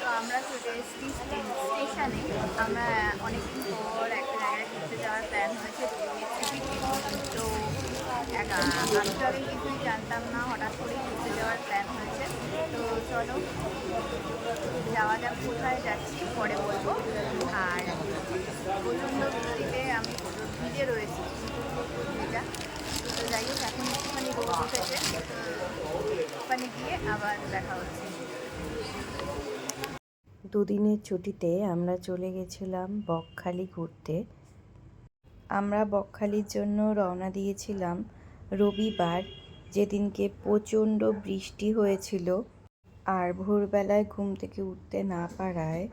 তো আমরা চলে এসেছি স্টেশনে। আমরা অনেকদিন পর একটা জায়গায় ঘুরতে যাওয়ার প্ল্যান হয়েছে দুদিনের ছুটিতে। তো আমি তো আগে কিছুই জানতাম না, হঠাৎ করেই ঘুরতে যাওয়ার প্ল্যান হয়েছে। তো চলো যাওয়া যাক। কোথায় যাচ্ছি পরে বলবো। আর প্রচণ্ড বৃষ্টিতে আমি ভিজে রয়েছি, ভেজা। তো যাই হোক, এখন একটুখানি রোদ উঠেছে, ওখানে গিয়ে আবার দেখা হচ্ছে। দুদিনের ছুটিতে আমরা চলে গেছিলাম বকখালি ঘুরতে। আমরা বকখালির জন্য রওনা দিয়েছিলাম রবিবার, যেদিনকে প্রচণ্ড বৃষ্টি হয়েছিল। আর ভোরবেলায় ঘুম থেকে উঠতে না পারায়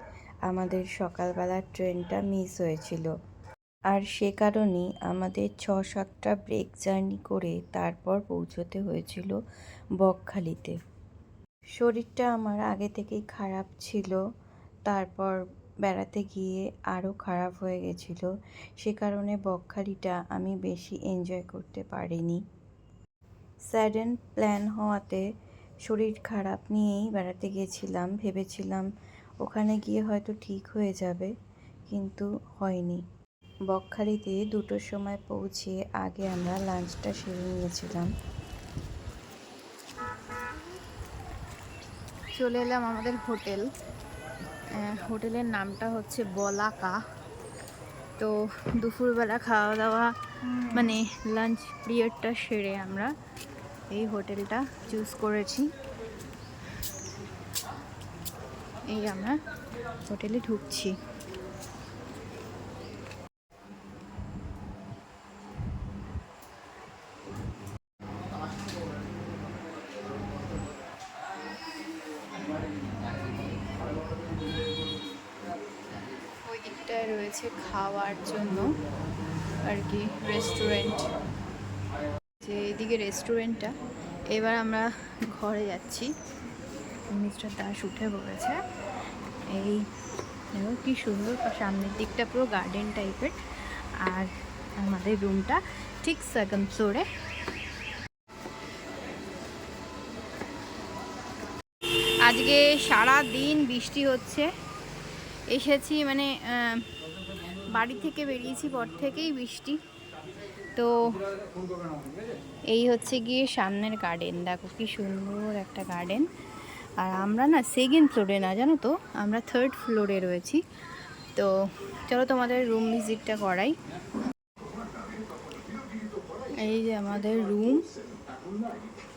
আমাদের সকালবেলার ট্রেনটা মিস হয়েছিল। আর সে কারণেই আমাদের ৬-৭টা ব্রেক জার্নি করে তারপর পৌঁছতে হয়েছিল বকখালিতে। শরীরটা আমার আগে থেকেই খারাপ ছিল, তারপর বেড়াতে গিয়ে আরও খারাপ হয়ে গেছিলো। সে কারণে বকখালিটা আমি বেশি এনজয় করতে পারিনি। স্যাডেন প্ল্যান হওয়াতে শরীর খারাপ নিয়েই বেড়াতে গেছিলাম, ভেবেছিলাম ওখানে গিয়ে হয়তো ঠিক হয়ে যাবে, কিন্তু হয়নি। বকখালিতে 2টোর সময় পৌঁছে আগে আমরা লাঞ্চটা সেরে নিয়েছিলাম। চলে এলাম আমাদের হোটেলের নামটা হচ্ছে বলাকা। তো দুপুরবেলা খাওয়া দাওয়া মানে লাঞ্চ পিরিয়ডটা সেরে আমরা এই হোটেলটা চুজ করেছি। এই আমরা হোটেলে ঢুকছি। ওই দিকটায় রয়েছে খাওয়ার জন্য আর কি রেস্টুরেন্ট, যে এইদিকে রেস্টুরেন্টটা। এবার আমরা ঘরে যাচ্ছি। মিস্টার দাস উঠে পড়েছে। এই দেখো কি সুন্দর, সামনের দিকটা পুরো গার্ডেন টাইপের। আর আমাদের রুমটা ঠিক সেকেন্ড ফ্লোরে। আজকে সারা দিন বৃষ্টি হচ্ছে। এসেছি মানে বাড়ি থেকে বেরিয়েছি পর থেকেই বৃষ্টি। তো এই হচ্ছে গিয়ে সামনের গার্ডেন, দেখো কি সুন্দর একটা গার্ডেন। আর আমরা না সেকেন্ড ফ্লোরে না, জানো তো, আমরা 3rd ফ্লোরে রয়েছি। তো চলো তোমাদের রুম ভিজিটটা করাই। এই যে আমাদের রুম।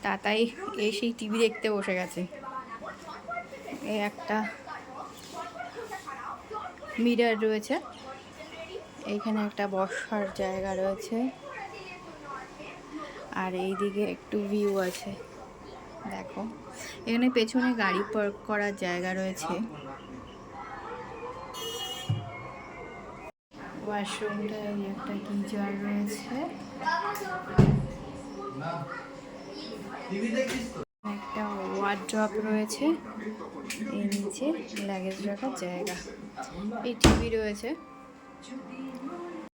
তাতাই এসেই টিভি দেখতে বসে গেছে। এই একটা মিরর রয়েছে, এইখানে একটা বসার জায়গা রয়েছে, আর এইদিকে একটু ভিউ আছে। দেখো এখানে পেছনে গাড়ি পার্ক করার জায়গা রয়েছে। ওয়াশরুমটা একটা গিজার রয়েছে, একটা ওয়ার্ড্রপ রয়েছে, এই নিচে লাগেজ রাখার জায়গা, এই টিভি রয়েছে।